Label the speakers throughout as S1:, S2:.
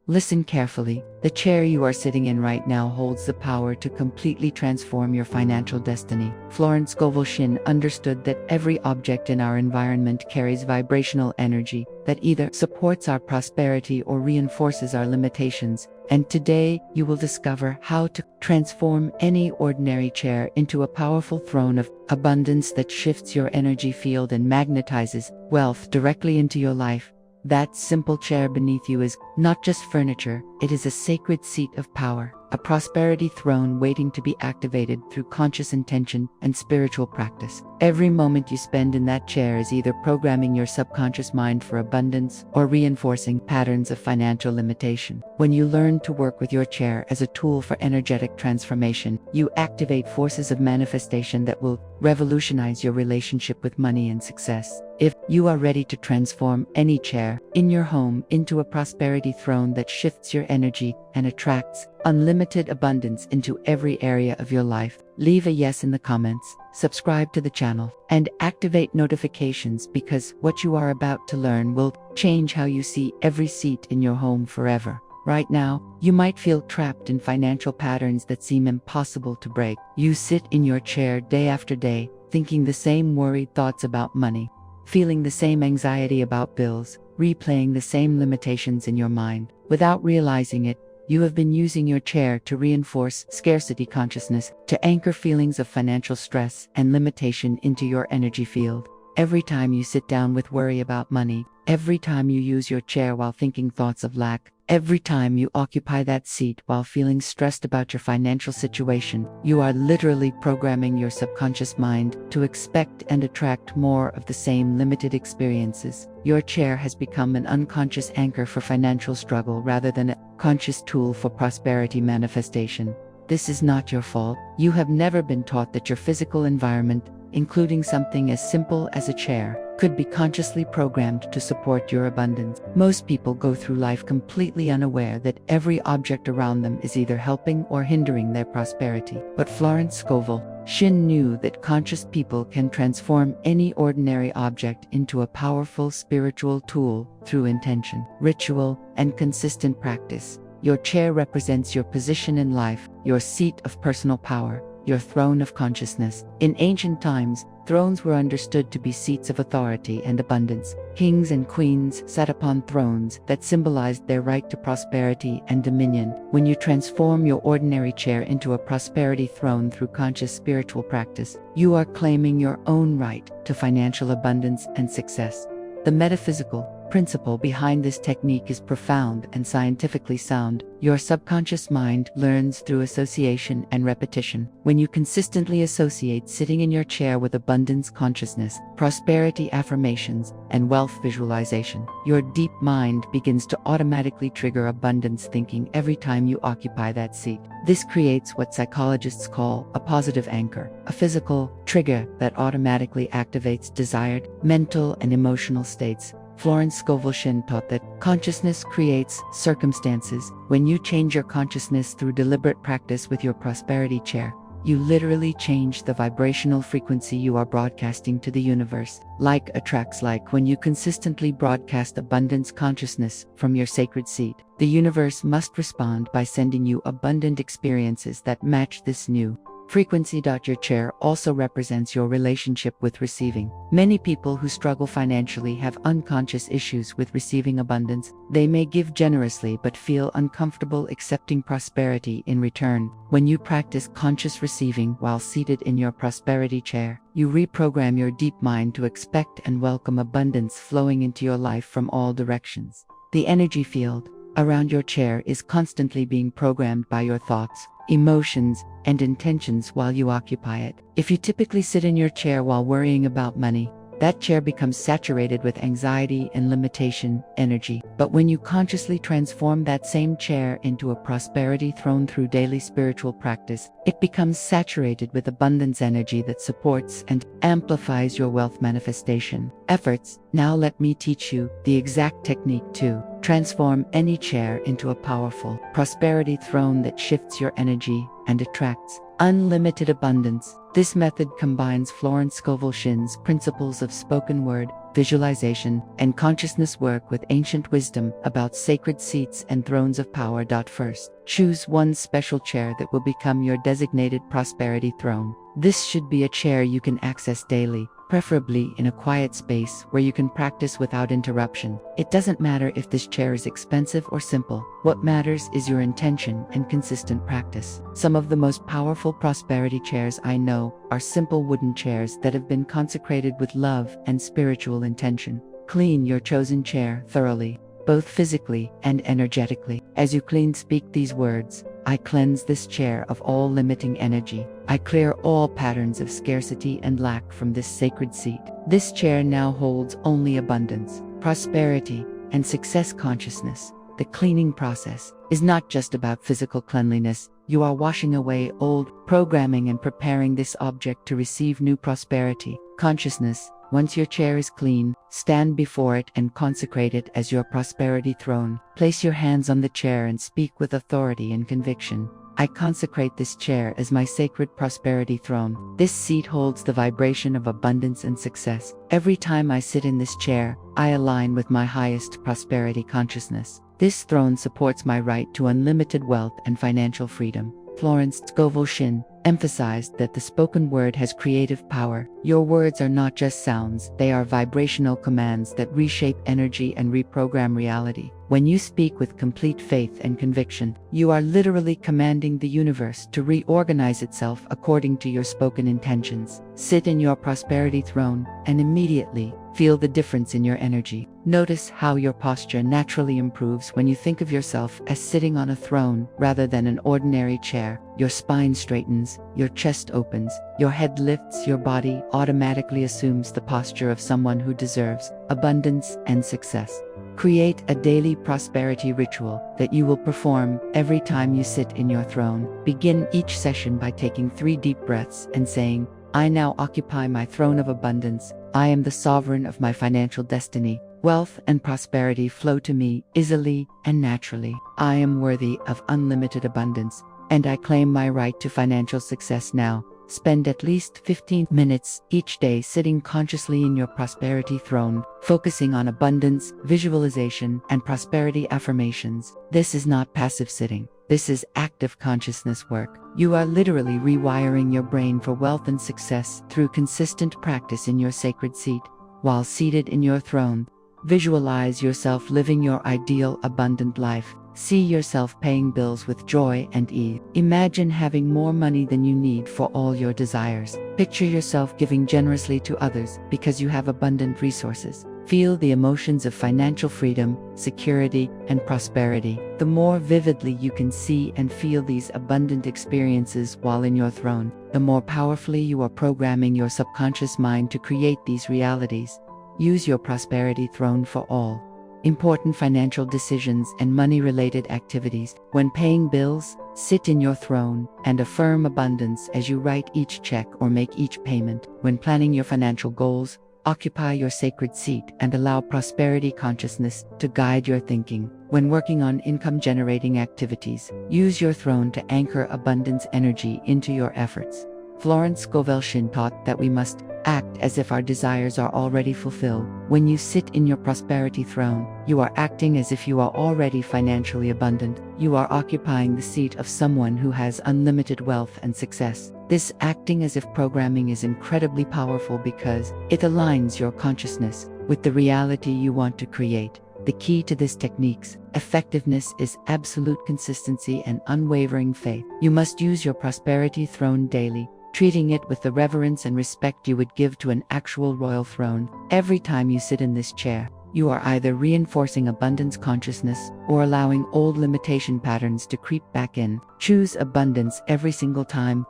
S1: Listen carefully. The chair you are sitting in right now holds the power to completely transform your financial destiny. Florence Scovel Shinn understood that every object in our environment carries vibrational energy that either supports our prosperity or reinforces our limitations. And today, you will discover how to transform any ordinary chair into a powerful throne of abundance that shifts your energy field and magnetizes wealth directly into your life. That simple chair beneath you is not just furniture, it is a sacred seat of power, a prosperity throne waiting to be activated through conscious intention and spiritual practice. Every moment you spend in that chair is either programming your subconscious mind for abundance or reinforcing patterns of financial limitation. When you learn to work with your chair as a tool for energetic transformation, you activate forces of manifestation that will revolutionize your relationship with money and success. If you are ready to transform any chair in your home into a prosperity throne that shifts your energy and attracts unlimited abundance into every area of your life, leave a yes in the comments, subscribe to the channel, and activate notifications, because what you are about to learn will change how you see every seat in your home forever. Right now, you might feel trapped in financial patterns that seem impossible to break. You sit in your chair day after day, thinking the same worried thoughts about money, feeling the same anxiety about bills, replaying the same limitations in your mind. Without realizing it, you have been using your chair to reinforce scarcity consciousness, to anchor feelings of financial stress and limitation into your energy field. Every time you sit down with worry about money, every time you use your chair while thinking thoughts of lack, every time you occupy that seat while feeling stressed about your financial situation, you are literally programming your subconscious mind to expect and attract more of the same limited experiences. Your chair has become an unconscious anchor for financial struggle rather than a conscious tool for prosperity manifestation. This is not your fault. You have never been taught that your physical environment, including something as simple as a chair, could be consciously programmed to support your abundance. Most people go through life completely unaware that every object around them is either helping or hindering their prosperity. But Florence Scovel Shinn knew that conscious people can transform any ordinary object into a powerful spiritual tool through intention, ritual, and consistent practice. Your chair represents your position in life, your seat of personal power, your throne of consciousness. In ancient times, thrones were understood to be seats of authority and abundance. Kings and queens sat upon thrones that symbolized their right to prosperity and dominion. When you transform your ordinary chair into a prosperity throne through conscious spiritual practice, you are claiming your own right to financial abundance and success. The metaphysical principle behind this technique is profound and scientifically sound. Your subconscious mind learns through association and repetition. When you consistently associate sitting in your chair with abundance consciousness, prosperity affirmations, and wealth visualization, your deep mind begins to automatically trigger abundance thinking every time you occupy that seat. This creates what psychologists call a positive anchor, a physical trigger that automatically activates desired mental and emotional states. Florence Scovel Shinn taught that consciousness creates circumstances. When you change your consciousness through deliberate practice with your prosperity chair, you literally change the vibrational frequency you are broadcasting to the universe. Like attracts like. When you consistently broadcast abundance consciousness from your sacred seat, the universe must respond by sending you abundant experiences that match this new frequency. Your chair also represents your relationship with receiving. Many people who struggle financially have unconscious issues with receiving abundance. They may give generously but feel uncomfortable accepting prosperity in return. When you practice conscious receiving while seated in your prosperity chair, you reprogram your deep mind to expect and welcome abundance flowing into your life from all directions. The energy field around your chair is constantly being programmed by your thoughts, emotions, and intentions while you occupy it. If you typically sit in your chair while worrying about money, that chair becomes saturated with anxiety and limitation energy. But when you consciously transform that same chair into a prosperity throne through daily spiritual practice, it becomes saturated with abundance energy that supports and amplifies your wealth manifestation efforts. Now let me teach you the exact technique to transform any chair into a powerful prosperity throne that shifts your energy and attracts unlimited abundance. This method combines Florence Scovel Shinn's principles of spoken word visualization, and consciousness work with ancient wisdom about sacred seats and thrones of power. First, choose one special chair that will become your designated prosperity throne. This should be a chair you can access daily, preferably in a quiet space where you can practice without interruption. It doesn't matter if this chair is expensive or simple. What matters is your intention and consistent practice. Some of the most powerful prosperity chairs I know are simple wooden chairs that have been consecrated with love and spiritual intention. Clean your chosen chair thoroughly, both physically and energetically. As you clean, speak these words: I cleanse this chair of all limiting energy. I clear all patterns of scarcity and lack from this sacred seat. This chair now holds only abundance, prosperity, and success consciousness. The cleaning process is not just about physical cleanliness. You are washing away old programming and preparing this object to receive new prosperity consciousness. Once your chair is clean, stand before it and consecrate it as your prosperity throne. Place your hands on the chair and speak with authority and conviction. I consecrate this chair as my sacred prosperity throne. This seat holds the vibration of abundance and success. Every time I sit in this chair, I align with my highest prosperity consciousness. This throne supports my right to unlimited wealth and financial freedom. Florence Scovel Shinn emphasized that the spoken word has creative power. Your words are not just sounds, they are vibrational commands that reshape energy and reprogram reality. When you speak with complete faith and conviction, you are literally commanding the universe to reorganize itself according to your spoken intentions. Sit in your prosperity throne and immediately feel the difference in your energy. Notice how your posture naturally improves when you think of yourself as sitting on a throne rather than an ordinary chair. Your spine straightens, your chest opens, your head lifts, your body automatically assumes the posture of someone who deserves abundance and success. Create a daily prosperity ritual that you will perform every time you sit in your throne. Begin each session by taking 3 deep breaths and saying, I now occupy my throne of abundance. I am the sovereign of my financial destiny. Wealth and prosperity flow to me easily and naturally. I am worthy of unlimited abundance, and I claim my right to financial success now. Spend at least 15 minutes each day sitting consciously in your prosperity throne, focusing on abundance, visualization, and prosperity affirmations. This is not passive sitting. This is active consciousness work. You are literally rewiring your brain for wealth and success through consistent practice in your sacred seat. While seated in your throne, visualize yourself living your ideal abundant life. See yourself paying bills with joy and ease. Imagine having more money than you need for all your desires. Picture yourself giving generously to others because you have abundant resources. Feel the emotions of financial freedom, security, and prosperity. The more vividly you can see and feel these abundant experiences while in your throne, the more powerfully you are programming your subconscious mind to create these realities. Use your prosperity throne for all important financial decisions and money-related activities. When paying bills, sit in your throne and affirm abundance as you write each check or make each payment. When planning your financial goals, occupy your sacred seat and allow prosperity consciousness to guide your thinking. When working on income-generating activities, use your throne to anchor abundance energy into your efforts. Florence Scovel Shinn taught that we must act as if our desires are already fulfilled. When you sit in your prosperity throne, you are acting as if you are already financially abundant. You are occupying the seat of someone who has unlimited wealth and success. This acting as if programming is incredibly powerful because it aligns your consciousness with the reality you want to create. The key to this technique's effectiveness is absolute consistency and unwavering faith. You must use your prosperity throne daily, treating it with the reverence and respect you would give to an actual royal throne. Every time you sit in this chair, you are either reinforcing abundance consciousness or allowing old limitation patterns to creep back in. Choose abundance every single time.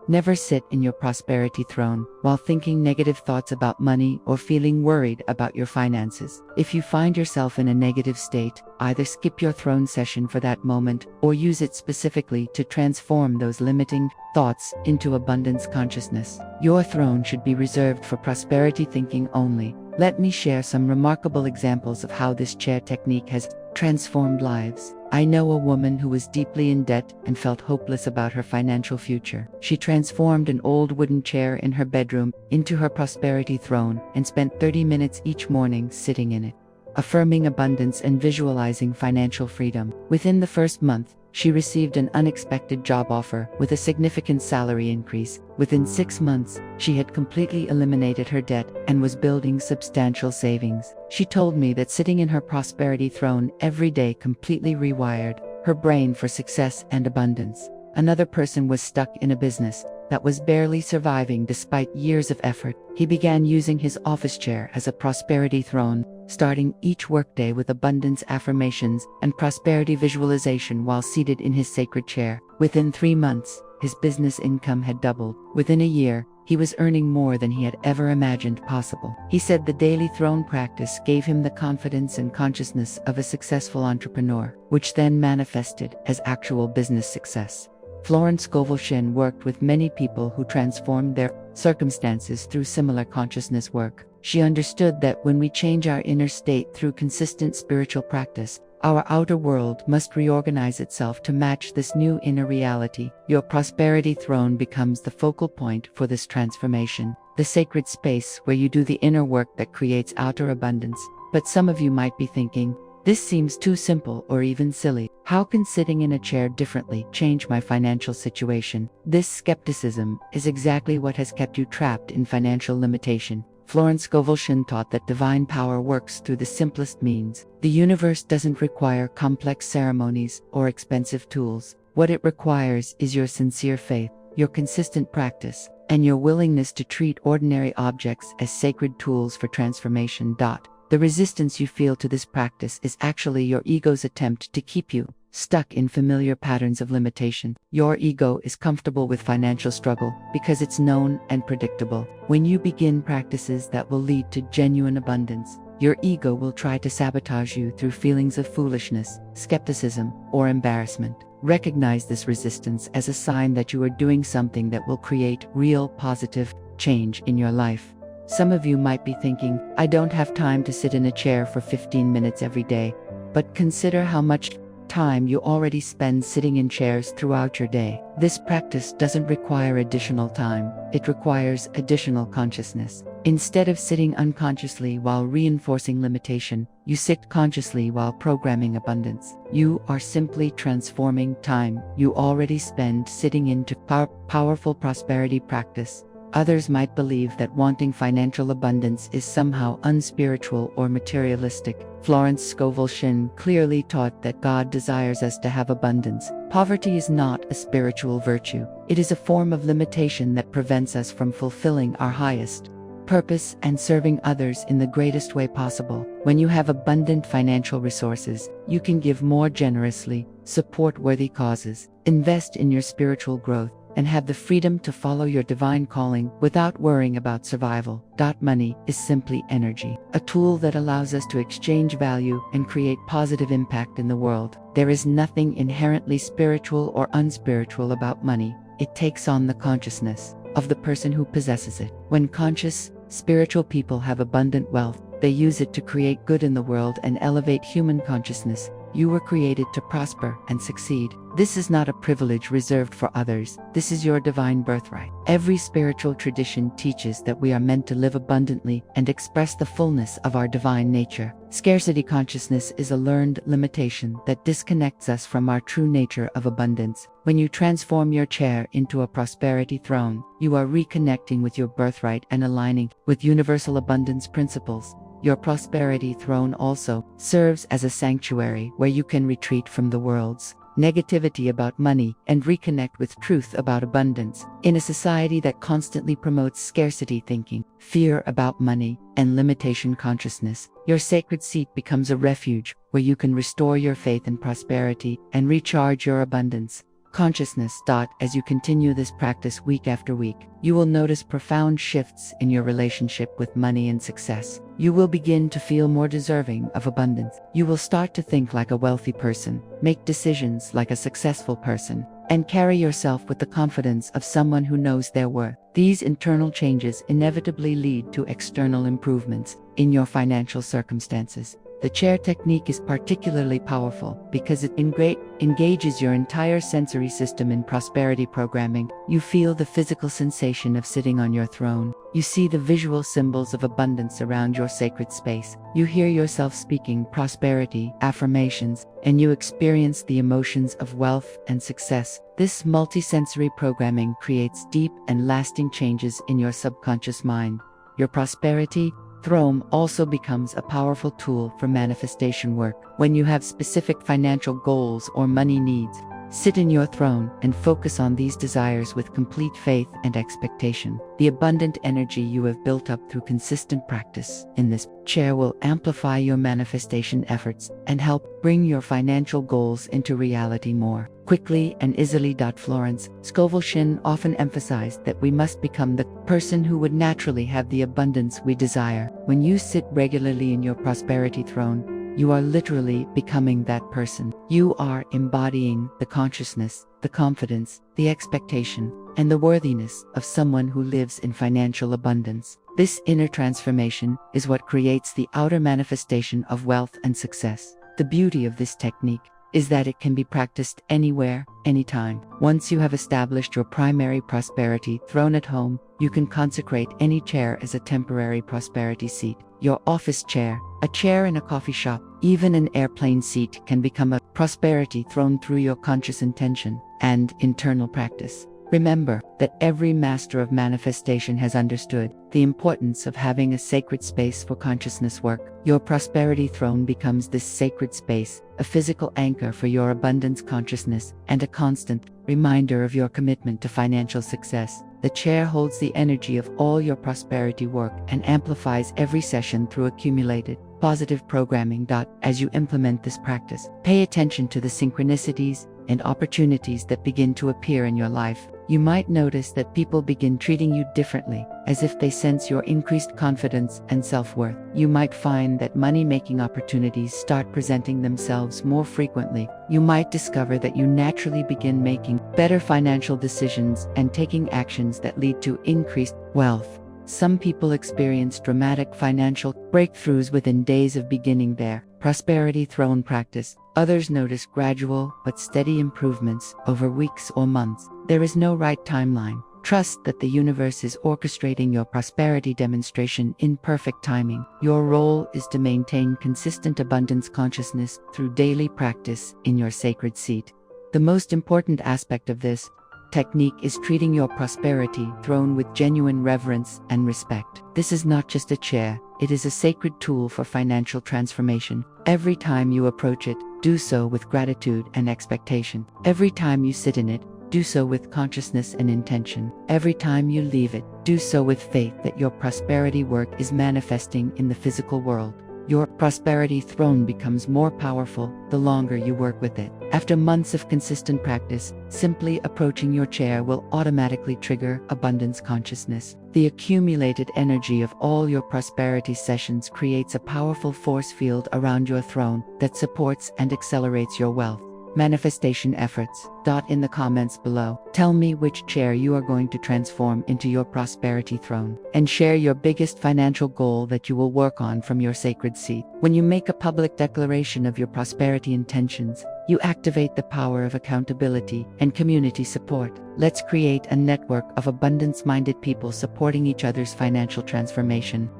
S1: Never sit in your prosperity throne while thinking negative thoughts about money or feeling worried about your finances. If you find yourself in a negative state, either skip your throne session for that moment or use it specifically to transform those limiting thoughts into abundance consciousness. Your throne should be reserved for prosperity thinking only. Let me share some remarkable examples of how this chair technique has transformed lives. I know a woman who was deeply in debt and felt hopeless about her financial future. She transformed an old wooden chair in her bedroom into her prosperity throne and spent 30 minutes each morning sitting in it, affirming abundance and visualizing financial freedom. Within the first month, she received an unexpected job offer with a significant salary increase. Within 6 months, she had completely eliminated her debt and was building substantial savings. She told me that sitting in her prosperity throne every day completely rewired her brain for success and abundance. Another person was stuck in a business that was barely surviving despite years of effort. He began using his office chair as a prosperity throne, starting each workday with abundance affirmations and prosperity visualization while seated in his sacred chair. Within 3 months, his business income had doubled. Within a year, he was earning more than he had ever imagined possible. He said the daily throne practice gave him the confidence and consciousness of a successful entrepreneur, which then manifested as actual business success. Florence Scovel Shinn worked with many people who transformed their circumstances through similar consciousness work. She understood that when we change our inner state through consistent spiritual practice, our outer world must reorganize itself to match this new inner reality. Your prosperity throne becomes the focal point for this transformation, the sacred space where you do the inner work that creates outer abundance. But some of you might be thinking, this seems too simple or even silly. How can sitting in a chair differently change my financial situation? This skepticism is exactly what has kept you trapped in financial limitation. Florence Scovel Shinn taught that divine power works through the simplest means. The universe doesn't require complex ceremonies or expensive tools. What it requires is your sincere faith, your consistent practice, and your willingness to treat ordinary objects as sacred tools for transformation. The resistance you feel to this practice is actually your ego's attempt to keep you stuck in familiar patterns of limitation. Your ego is comfortable with financial struggle because it's known and predictable. When you begin practices that will lead to genuine abundance, your ego will try to sabotage you through feelings of foolishness, skepticism, or embarrassment. Recognize this resistance as a sign that you are doing something that will create real positive change in your life. Some of you might be thinking, I don't have time to sit in a chair for 15 minutes every day. But consider how much time you already spend sitting in chairs throughout your day. This practice doesn't require additional time, it requires additional consciousness. Instead of sitting unconsciously while reinforcing limitation, you sit consciously while programming abundance. You are simply transforming time you already spend sitting into powerful prosperity practice. Others might believe that wanting financial abundance is somehow unspiritual or materialistic. Florence Scovel Shinn clearly taught that God desires us to have abundance. Poverty is not a spiritual virtue. It is a form of limitation that prevents us from fulfilling our highest purpose and serving others in the greatest way possible. When you have abundant financial resources, you can give more generously, support worthy causes, invest in your spiritual growth, and have the freedom to follow your divine calling without worrying about survival. Money is simply energy, a tool that allows us to exchange value and create positive impact in the world. There is nothing inherently spiritual or unspiritual about money. It takes on the consciousness of the person who possesses it. When conscious, spiritual people have abundant wealth, they use it to create good in the world and elevate human consciousness. You were created to prosper and succeed. This is not a privilege reserved for others. This is your divine birthright. Every spiritual tradition teaches that we are meant to live abundantly and express the fullness of our divine nature. Scarcity consciousness is a learned limitation that disconnects us from our true nature of abundance. When you transform your chair into a prosperity throne, you are reconnecting with your birthright and aligning with universal abundance principles. Your prosperity throne also serves as a sanctuary where you can retreat from the world's negativity about money and reconnect with truth about abundance. In a society that constantly promotes scarcity thinking, fear about money, and limitation consciousness, your sacred seat becomes a refuge where you can restore your faith in prosperity and recharge your abundance consciousness. As you continue this practice week after week, you will notice profound shifts in your relationship with money and success. You will begin to feel more deserving of abundance. You will start to think like a wealthy person, make decisions like a successful person, and carry yourself with the confidence of someone who knows their worth. These internal changes inevitably lead to external improvements in your financial circumstances. The chair technique is particularly powerful because it engages your entire sensory system in prosperity programming. You feel the physical sensation of sitting on your throne. You see the visual symbols of abundance around your sacred space. You hear yourself speaking prosperity affirmations, and you experience the emotions of wealth and success. This multisensory programming creates deep and lasting changes in your subconscious mind. Your prosperity throne also becomes a powerful tool for manifestation work. When you have specific financial goals or money needs, sit in your throne and focus on these desires with complete faith and expectation. The abundant energy you have built up through consistent practice in this chair will amplify your manifestation efforts and help bring your financial goals into reality more quickly and easily. Florence, Scovel, Shinn often emphasized that we must become the person who would naturally have the abundance we desire. When you sit regularly in your prosperity throne, you are literally becoming that person. You are embodying the consciousness, the confidence, the expectation, and the worthiness of someone who lives in financial abundance. This inner transformation is what creates the outer manifestation of wealth and success. The beauty of this technique is that it can be practiced anywhere, anytime. Once you have established your primary prosperity throne at home, you can consecrate any chair as a temporary prosperity seat. Your office chair, a chair in a coffee shop, even an airplane seat can become a prosperity throne through your conscious intention and internal practice. Remember that every master of manifestation has understood the importance of having a sacred space for consciousness work. Your prosperity throne becomes this sacred space, a physical anchor for your abundance consciousness, and a constant reminder of your commitment to financial success. The chair holds the energy of all your prosperity work and amplifies every session through accumulated positive programming. As you implement this practice, pay attention to the synchronicities and opportunities that begin to appear in your life. You might notice that people begin treating you differently, as if they sense your increased confidence and self-worth. You might find that money-making opportunities start presenting themselves more frequently. You might discover that you naturally begin making better financial decisions and taking actions that lead to increased wealth. Some people experience dramatic financial breakthroughs within days of beginning their prosperity throne practice. Others notice gradual but steady improvements over weeks or months. There is no right timeline. Trust that the universe is orchestrating your prosperity demonstration in perfect timing. Your role is to maintain consistent abundance consciousness through daily practice in your sacred seat. The most important aspect of this technique is treating your prosperity throne with genuine reverence and respect. This is not just a chair, it is a sacred tool for financial transformation. Every time you approach it, do so with gratitude and expectation. Every time you sit in it, do so with consciousness and intention. Every time you leave it, do so with faith that your prosperity work is manifesting in the physical world. Your prosperity throne becomes more powerful the longer you work with it. After months of consistent practice, simply approaching your chair will automatically trigger abundance consciousness. The accumulated energy of all your prosperity sessions creates a powerful force field around your throne that supports and accelerates your wealth manifestation efforts. In the comments below, tell me which chair you are going to transform into your prosperity throne, and share your biggest financial goal that you will work on from your sacred seat. When you make a public declaration of your prosperity intentions, you activate the power of accountability and community support. Let's create a network of abundance-minded people supporting each other's financial transformation.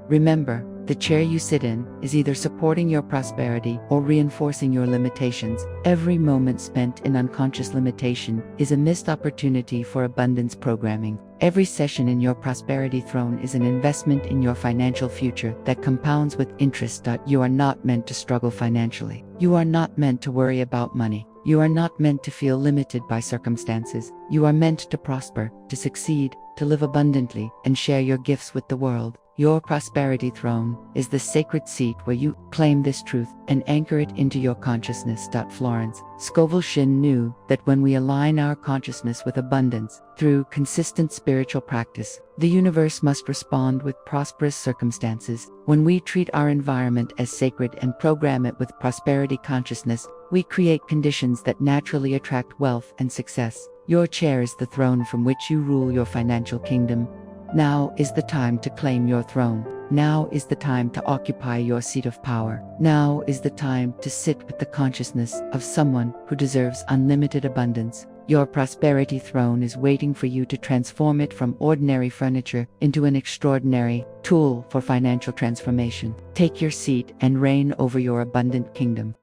S1: Remember, the chair you sit in is either supporting your prosperity or reinforcing your limitations. Every moment spent in unconscious limitation is a missed opportunity for abundance programming. Every session in your prosperity throne is an investment in your financial future that compounds with interest. You are not meant to struggle financially. You are not meant to worry about money. You are not meant to feel limited by circumstances. You are meant to prosper, to succeed, to live abundantly, and share your gifts with the world. Your prosperity throne is the sacred seat where you claim this truth and anchor it into your consciousness. Florence, Scovel, Shinn knew that when we align our consciousness with abundance through consistent spiritual practice, the universe must respond with prosperous circumstances. When we treat our environment as sacred and program it with prosperity consciousness, we create conditions that naturally attract wealth and success. Your chair is the throne from which you rule your financial kingdom. Now is the time to claim your throne. Now is the time to occupy your seat of power. Now is the time to sit with the consciousness of someone who deserves unlimited abundance. Your prosperity throne is waiting for you to transform it from ordinary furniture into an extraordinary tool for financial transformation. Take your seat and reign over your abundant kingdom.